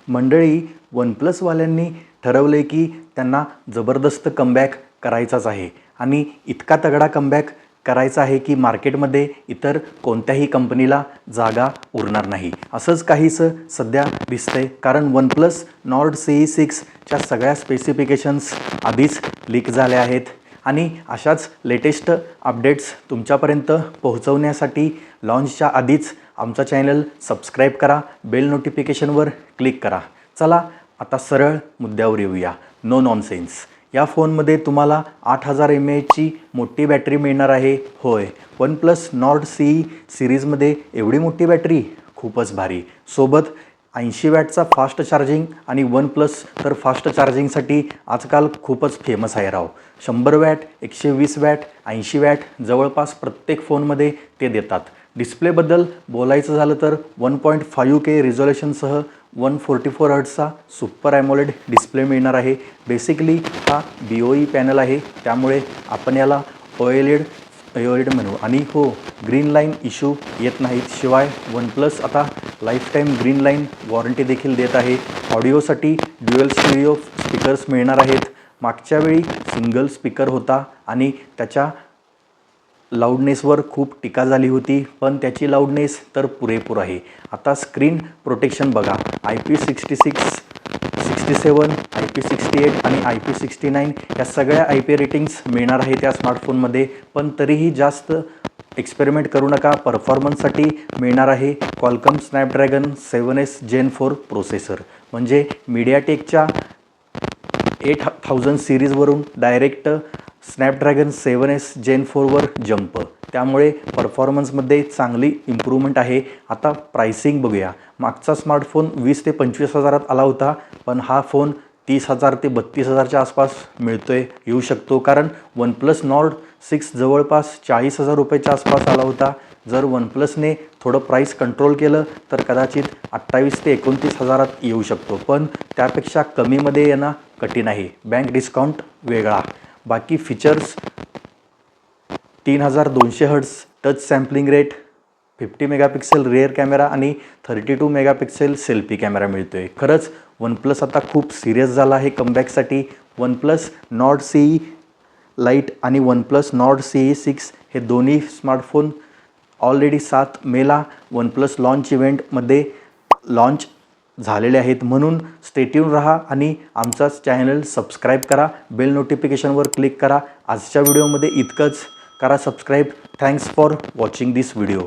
मंडळी, वन प्लसवाल्यांनी ठरवले की त्यांना जबरदस्त कमबॅक करायचाच आहे आणि इतका तगडा कमबॅक करायचा आहे की मार्केटमध्ये इतर कोणत्याही कंपनीला जागा उरणार नाही, असंच काहीसं सध्या दिसतंय. कारण वन प्लस नॉर्ड CE6च्या सगळ्या स्पेसिफिकेशन्स आधीच लीक झाल्या आहेत आणि अशाच लेटेस्ट अपडेट्स तुमच्यापर्यंत पोहोचवण्यासाठी लॉन्चच्या आधीच आमचा चॅनल सबस्क्राईब करा, बेल नोटिफिकेशनवर क्लिक करा. चला आता सरळ मुद्द्यावर येऊया. No nonsense. या फोनमध्ये तुम्हाला 8000 mAhची मोठी बॅटरी मिळणार आहे. होय, वन प्लस नॉर्ड CE सिरीजमध्ये एवढी मोठी बॅटरी खूपच भारी. सोबत 80 वॅटचा फास्ट चार्जिंग आणि वन प्लस तर फास्ट चार्जिंगसाठी आजकाल खूपच फेमस आहे राव. 100 वॅट, 120 वॅट, 80 वॅट जवळपास प्रत्येक फोनमध्ये ते देतात. डिस्प्लेबद्दल बोलायचं झालं तर 1.5K रिझोल्युशनसह 144 हर्ट्जचा सुपर ॲमोलेड डिस्प्ले मिळणार आहे. बेसिकली हा BOE पॅनल आहे, त्यामुळे आपण याला OLED म्हणू. आणि हो, ग्रीन लाईन इश्यू येत नाहीत. शिवाय वन प्लस आता लाईफटाईम ग्रीन लाईन वॉरंटी देखील देत आहे. ऑडिओसाठी ड्युअल स्टिरिओ स्पीकर्स मिळणार आहेत. मागच्या वेळी सिंगल स्पीकर होता आणि त्याच्या लाऊडनेसवर खूप टीका झाली होती, पण त्याची लाऊडनेस तर पुरेपूर आहे. आता स्क्रीन प्रोटेक्शन बघा. IP66, 67, IP68 आणि IP69 या सगळ्या IP रेटिंग्स मिळणार आहेत त्या स्मार्टफोनमध्ये. पण तरीही जास्त एक्सपेरिमेंट करू नका. परफॉर्मन्ससाठी मिळणार आहे Qualcomm Snapdragon 7S Gen 4 processor. म्हणजे मीडियाटेकच्या 8000 सिरीजवरून डायरेक्ट स्नॅपड्रॅगन 7S Gen 4वर जंप. त्यामुळे परफॉर्मन्समध्ये चांगली इम्प्रूव्हमेंट आहे. आता प्राइसिंग बघूया. मागचा स्मार्टफोन 20 ते 25 हजारात आला होता, पण हा फोन 30,000 ते 32,000च्या आसपास येऊ शकतो. कारण वन प्लस नॉर्ड 6 जवळपास 40,000 रुपयाच्या आसपास आला होता. जर वन प्लसने थोडं प्राईस कंट्रोल केलं तर कदाचित 28 ते 29 हजारात येऊ शकतो, पण त्यापेक्षा कमीमध्ये येणं कठीण आहे. बँक डिस्काउंट वेगळा. बाकी features 3200 hertz touch sampling rate, 50 megapixel rear camera आणि 32 मेगापिक्सेल सेल्फी कॅमेरा मिळतो आहे. खरंच वन प्लस आता खूप सिरियस झाला आहे कमबॅकसाठी. OnePlus Nord CE lite आणि वन प्लस नॉर्ड CE6 हे दोन्ही स्मार्टफोन ऑलरेडी 7 मेला वन प्लस लॉन्च इव्हेंटमध्ये लॉन्च झालेले आहेत. म्हणून स्टे ट्यून राहा आणि आमचा चॅनल सबस्क्राईब करा, बेल नोटिफिकेशनवर क्लिक करा. आजच्या व्हिडिओमध्ये इतकंच. करा subscribe. Thanks for watching this video.